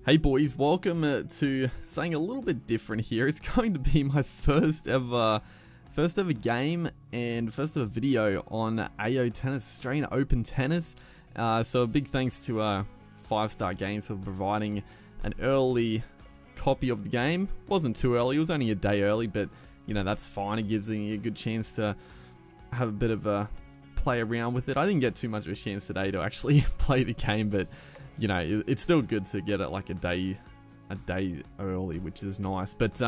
Hey boys, welcome to something a little bit different here. It's going to be my first ever game and first ever video on AO Tennis, Australian Open Tennis. So a big thanks to 5-Star Games for providing an early copy of the game. Wasn't too early, it was only a day early, but you know, that's fine. It gives me a good chance to have a bit of a play around with it. I didn't get too much of a chance today to actually play the game, but you know, it's still good to get it like a day early, which is nice. But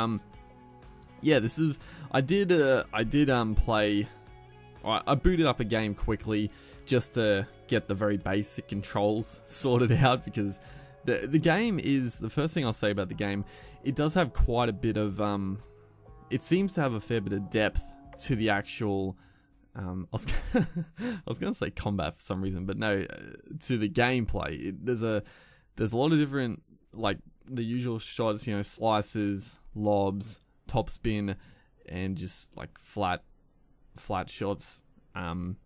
yeah, this is I did play. I booted up a game quickly just to get the very basic controls sorted out, because the game is, the first thing I'll say about the game, it does have quite a bit of it seems to have a fair bit of depth to the actual I was gonna say combat for some reason, but no, to the gameplay. There's a lot of different, like the usual shots, you know, slices, lobs, topspin, and just like flat shots. And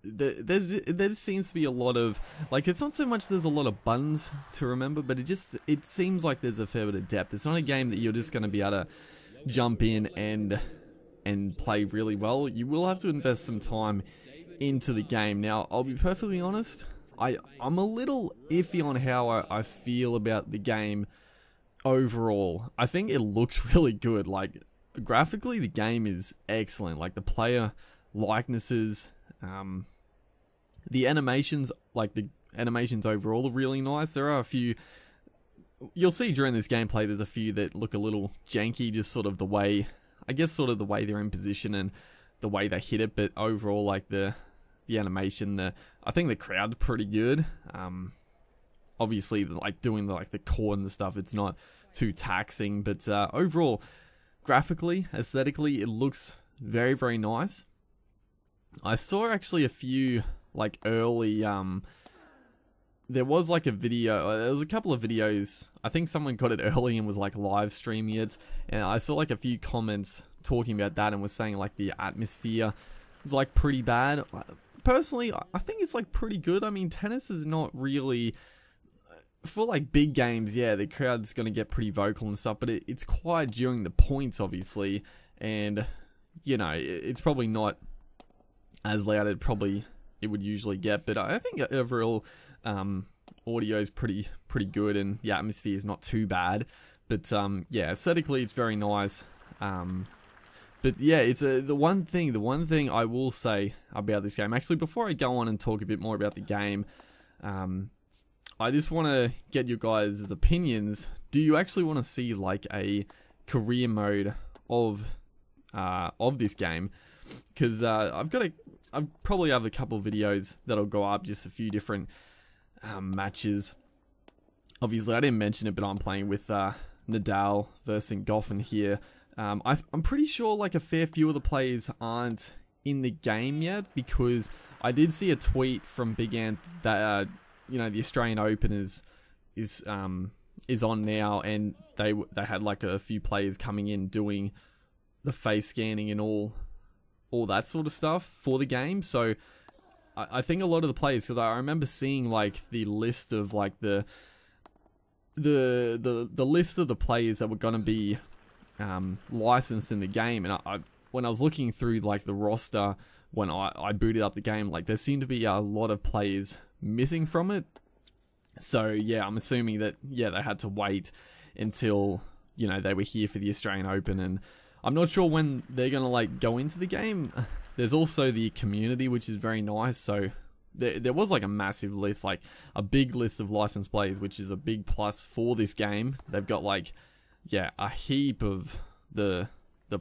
there seems to be a lot of, like, it's not so much there's a lot of buttons to remember, but it seems like there's a fair bit of depth. It's not a game that you're just gonna be able to jump in and play really well. You will have to invest some time into the game. Now, I'll be perfectly honest, I'm a little iffy on how I feel about the game overall. I think it looks really good. Like, graphically, the game is excellent. Like, the player likenesses, the animations, like the animations overall are really nice. There are a few, you'll see during this gameplay, there's a few that look a little janky, just sort of the way, I guess sort of the way they're in position and the way they hit it, but overall, like the animation, I think the crowd's pretty good. Obviously, like doing the core and the stuff, it's not too taxing, but overall, graphically, aesthetically, it looks very, very nice. I saw actually a few like early there was like a video, there was a couple of videos, I think someone got it early and was like live streaming it, and I saw like a few comments talking about that and was saying like the atmosphere is like pretty bad. Personally, I think it's like pretty good. I mean, tennis is not really, for like big games, yeah, the crowd's gonna get pretty vocal and stuff, but it's quiet during the points, obviously, and you know, it's probably not as loud as it would usually get, but I think overall audio is pretty good, and the atmosphere is not too bad. But yeah, aesthetically it's very nice. But yeah, it's the one thing I will say about this game. Actually, before I go on and talk a bit more about the game, I just want to get you guys' opinions. Do you actually want to see like a career mode of this game? Because I'll probably have a couple of videos that'll go up, just a few different matches. Obviously, I didn't mention it, but I'm playing with Nadal versus Goffin here. I'm pretty sure like a fair few of the players aren't in the game yet, because I did see a tweet from Big Ant that you know, the Australian Open is on now, and they had like a few players coming in doing the face scanning and all that sort of stuff for the game. So I think a lot of the players, because I remember seeing like the list of like the list of the players that were gonna be licensed in the game, and when I was looking through like the roster when I booted up the game, like there seemed to be a lot of players missing from it. So yeah, I'm assuming that, yeah, they had to wait until, you know, they were here for the Australian Open, and I'm not sure when they're gonna like go into the game. There's also the community, which is very nice. So there was like a massive list, like a big list of licensed players, which is a big plus for this game. They've got like, yeah, a heap of the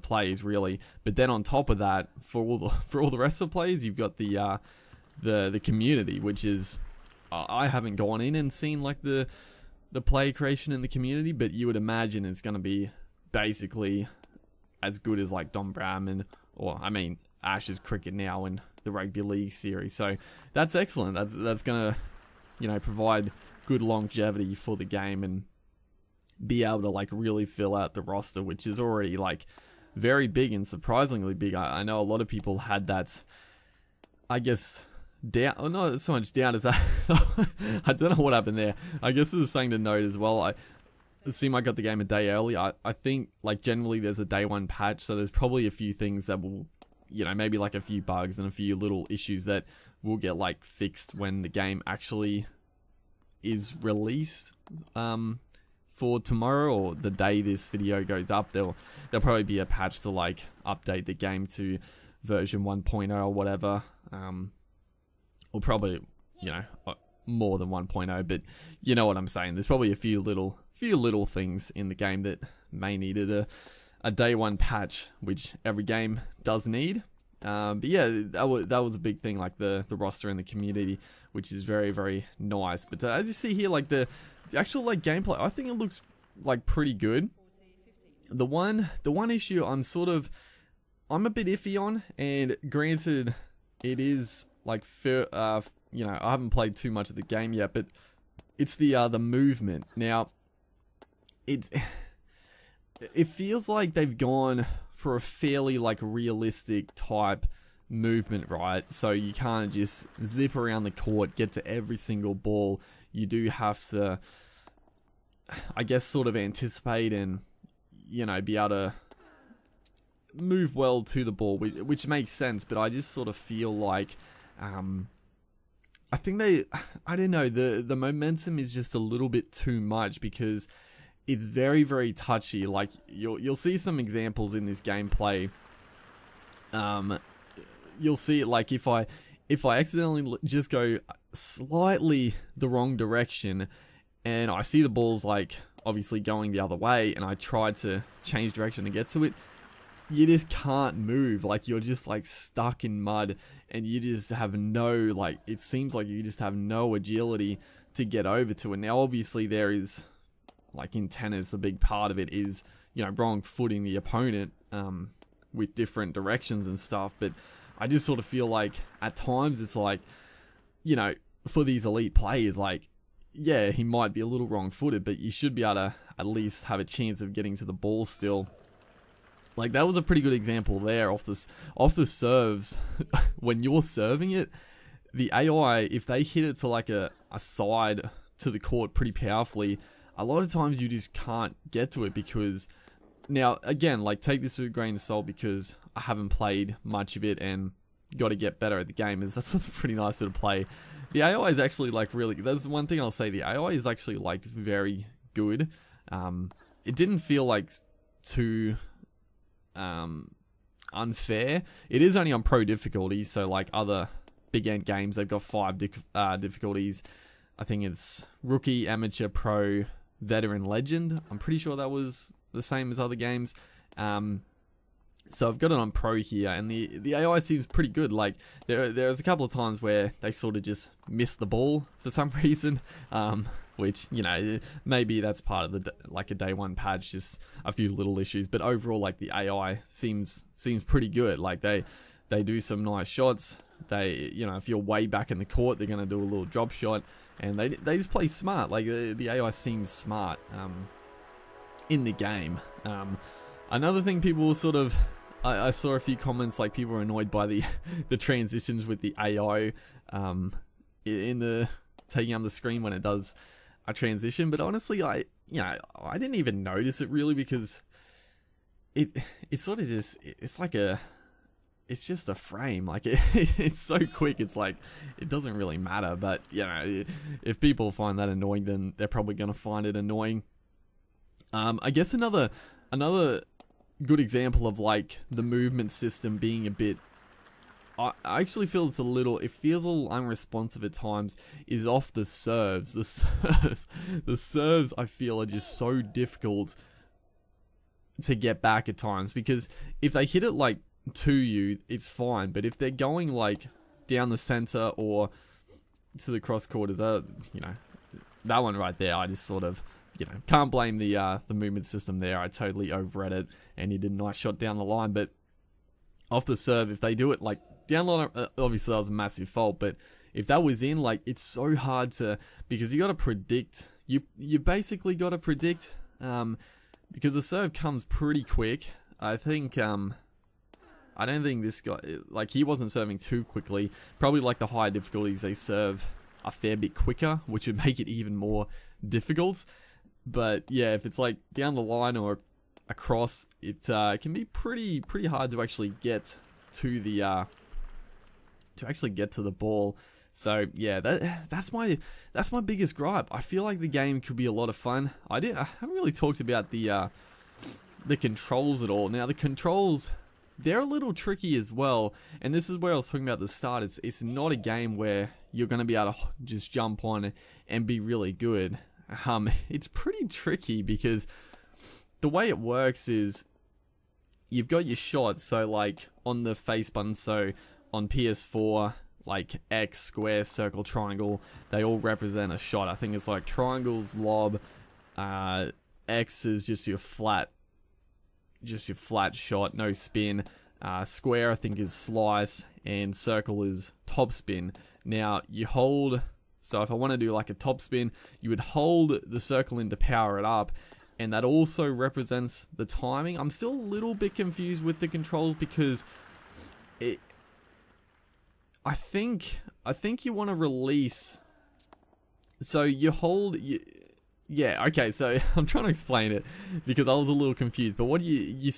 players really. But then on top of that, for all the rest of the players, you've got the community, which is, I haven't gone in and seen like the player creation in the community, but you would imagine it's gonna be basically as good as like Don Bradman, or I mean Ashes cricket now in the Rugby League series. So that's excellent. That's gonna, you know, provide good longevity for the game and be able to like really fill out the roster, which is already like very big and surprisingly big. I know a lot of people had that, I guess, down, oh, not so much down as that. I don't know what happened there. I guess this is something to note as well. It seemed I got the game a day early. I think, like, generally there's a day one patch, so there's probably a few things that will, you know, maybe like a few bugs and a few little issues that will get, like, fixed when the game actually is released for tomorrow, or the day this video goes up. There'll probably be a patch to, like, update the game to version 1.0 or whatever, or probably, you know, more than 1.0, but you know what I'm saying. There's probably a few little things in the game that may need a day one patch, which every game does need. But yeah, that was a big thing, like the roster and the community, which is very, very nice. But as you see here, like the actual, like, gameplay, I think it looks, like, pretty good. The one issue I'm a bit iffy on, and granted, it is, like, you know, I haven't played too much of the game yet, but it's the movement. Now, it feels like they've gone for a fairly, like, realistic type movement, right? So you can't just zip around the court, get to every single ball. You do have to, I guess, sort of anticipate and, you know, be able to move well to the ball, which makes sense, but I just sort of feel like, I think I don't know, the momentum is just a little bit too much, because it's very, very touchy. Like, you'll see some examples in this gameplay. You'll see it, like, if I accidentally just go slightly the wrong direction, and I see the ball's, like, obviously going the other way, and I try to change direction to get to it, you just can't move. Like, you're just, like, stuck in mud, and you just have no, like, it seems like you just have no agility to get over to it. Now, obviously, there is, like, in tennis, a big part of it is, you know, wrong footing the opponent with different directions and stuff, but I just sort of feel like at times it's like, you know, for these elite players, like, yeah, he might be a little wrong-footed, but you should be able to at least have a chance of getting to the ball still. Like, that was a pretty good example there off the serves. When you're serving it, the AI, if they hit it to, like, a side to the court pretty powerfully, a lot of times you just can't get to it, because, now, again, like, take this with a grain of salt, because I haven't played much of it and got to get better at the game. That's a pretty nice bit of play. The AI is actually, like, really, that's one thing I'll say, the AI is actually, like, very good. It didn't feel like too unfair. It is only on pro difficulty, so, like, other big end games, they've got 5 difficulties. I think it's rookie, amateur, pro, veteran, legend. I'm pretty sure that was the same as other games. So I've got it on pro here, and the AI seems pretty good. Like, there's a couple of times where they sort of just missed the ball for some reason, which, you know, maybe that's part of the, like, a day one patch, just a few little issues. But overall, like, the AI seems pretty good. Like, they do some nice shots. They, you know, if you're way back in the court, they're gonna do a little drop shot, and they just play smart. Like, the AI seems smart in the game. Another thing people sort of, I saw a few comments, like, people were annoyed by the transitions with the AI in the taking up the screen when it does a transition. But honestly, I didn't even notice it really, because it's sort of just, it's just a frame. Like, it's so quick, it's like, it doesn't really matter. But, you know, if people find that annoying, then they're probably going to find it annoying. I guess another good example of, like, the movement system being a bit, I actually feel it feels a little unresponsive at times, is off the serves. The serves I feel are just so difficult to get back at times, because if they hit it, like, to you, it's fine, but if they're going, like, down the center or to the cross court, is that, you know, that one right there, I just sort of, you know, can't blame the movement system there. I totally overread it, and he did a nice shot down the line. But off the serve, if they do it, like, down the line, obviously that was a massive fault, but if that was in, like, it's so hard to, because you got to predict, you basically got to predict, because the serve comes pretty quick. I think I don't think this guy, like, he wasn't serving too quickly. Probably like the higher difficulties, they serve a fair bit quicker, which would make it even more difficult. But yeah, if it's like down the line or across, it can be pretty hard to actually get to the ball. So yeah, that's my biggest gripe. I feel like the game could be a lot of fun. I haven't really talked about the controls at all. Now the controls, they're a little tricky as well, and this is where I was talking about at the start. It's not a game where you're going to be able to just jump on and be really good. It's pretty tricky because the way it works is you've got your shots. So like on the face button, so on PS4, like X, square, circle, triangle, they all represent a shot. I think it's like triangles, lob, X is just your flat shot, no spin. Square I think is slice, and circle is top spin. Now you hold, so if I want to do like a top spin, you would hold the circle in to power it up, and that also represents the timing. I'm still a little bit confused with the controls because I think you want to release, so you hold, yeah, okay, so I'm trying to explain it because I was a little confused, but what you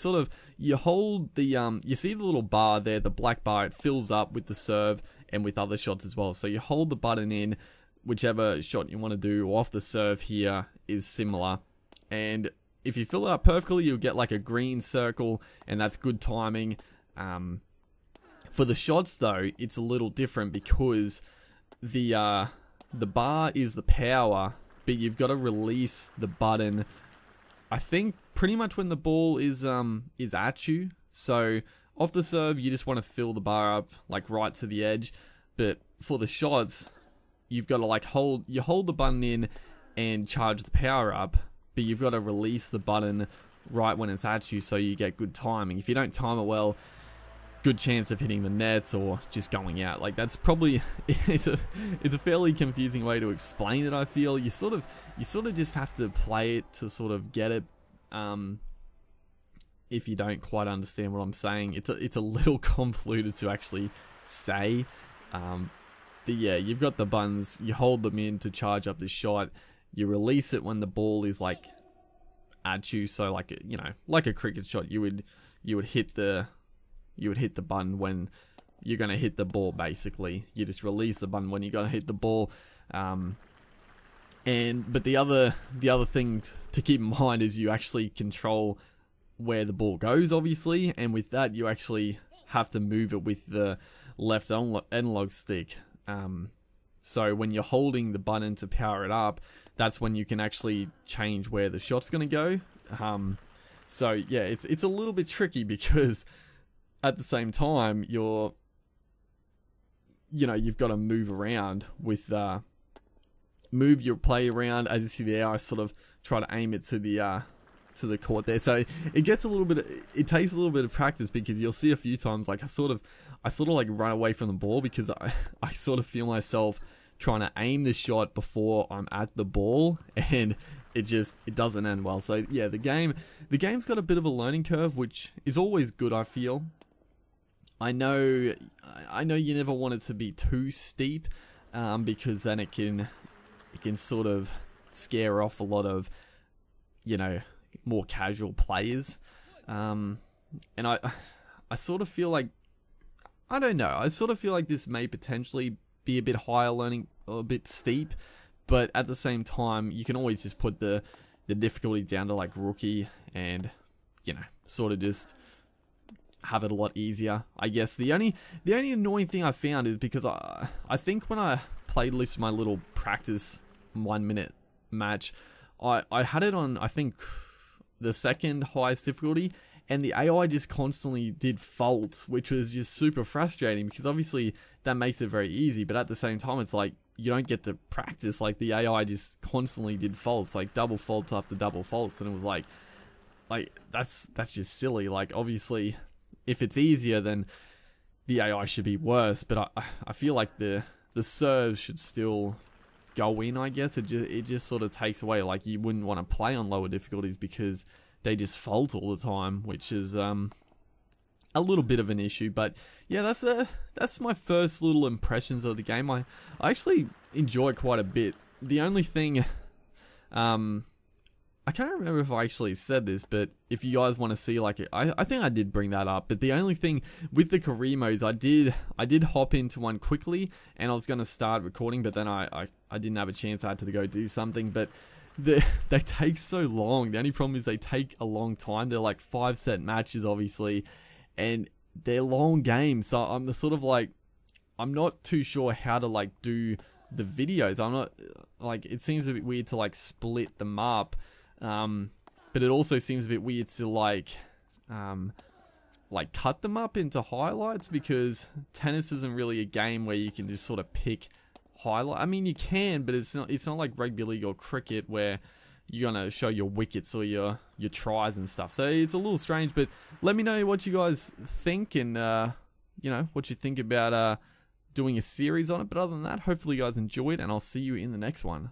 hold the, you see the little bar there, the black bar, it fills up with the serve and with other shots as well. So you hold the button in, whichever shot you want to do off the serve here is similar. And if you fill it up perfectly, you'll get like a green circle, and that's good timing. For the shots though, it's a little different because the bar is the power, but you've got to release the button, I think pretty much when the ball is at you. So off the serve, you just want to fill the bar up like right to the edge, but for the shots, you've got to like hold the button in and charge the power up, but you've got to release the button right when it's at you so you get good timing. If you don't time it well, good chance of hitting the nets or just going out. Like that's probably it's a fairly confusing way to explain it. I feel you sort of just have to play it to sort of get it. If you don't quite understand what I'm saying, it's a little convoluted to actually say. But yeah, you've got the buttons. You hold them in to charge up the shot. You release it when the ball is like at you. So like, you know, like a cricket shot, you would hit the button when you're going to hit the ball, basically. You just release the button when you're going to hit the ball. But the other thing to keep in mind is you actually control where the ball goes, obviously. And with that, you actually have to move it with the left analog stick. So when you're holding the button to power it up, that's when you can actually change where the shot's going to go. So yeah, it's a little bit tricky because at the same time, you've got to move around with, move your play around as you see the AI sort of try to aim it to the court there. So it takes a little bit of practice because you'll see a few times, like I sort of like run away from the ball because I sort of feel myself trying to aim the shot before I'm at the ball, and it doesn't end well. So yeah, the game's got a bit of a learning curve, which is always good, I feel. I know you never want it to be too steep, because then it can sort of scare off a lot of, more casual players. And I sort of feel like, I don't know, I sort of feel like this may potentially be a bit higher learning, or a bit steep, but at the same time, you can always just put the difficulty down to like rookie and, sort of just have it a lot easier. I guess the only annoying thing I found is because I think when I played my little practice 1 minute match, I had it on, I think, the second highest difficulty, and the AI just constantly did faults, which was just super frustrating because obviously that makes it very easy, but at the same time it's like you don't get to practice. Like the AI just constantly did faults, like double faults after double faults, and it was like that's just silly. Like obviously if it's easier, then the AI should be worse, but I feel like the serves should still go in, I guess. It just sort of takes away, like you wouldn't want to play on lower difficulties because they just fault all the time, which is a a little bit of an issue. But yeah, that's my first little impressions of the game. I actually enjoy it quite a bit. The only thing, I can't remember if I actually said this, but if you guys want to see, like, I think I did bring that up, but the only thing with the career modes, I did hop into one quickly, and I was going to start recording, but then I didn't have a chance. I had to go do something, but they take so long. The only problem is they take a long time. They're like 5-set matches, obviously, and they're long games, so I'm sort of like, I'm not too sure how to, like, do the videos. I'm not, like, it seems a bit weird to, like, split them up. But it also seems a bit weird to like cut them up into highlights, because tennis isn't really a game where you can just sort of pick highlight. I mean, you can, but it's not like rugby league or cricket where you're gonna show your wickets or your tries and stuff. So it's a little strange, but let me know what you guys think, and you know, what you think about doing a series on it. But other than that, hopefully you guys enjoyed, and I'll see you in the next one.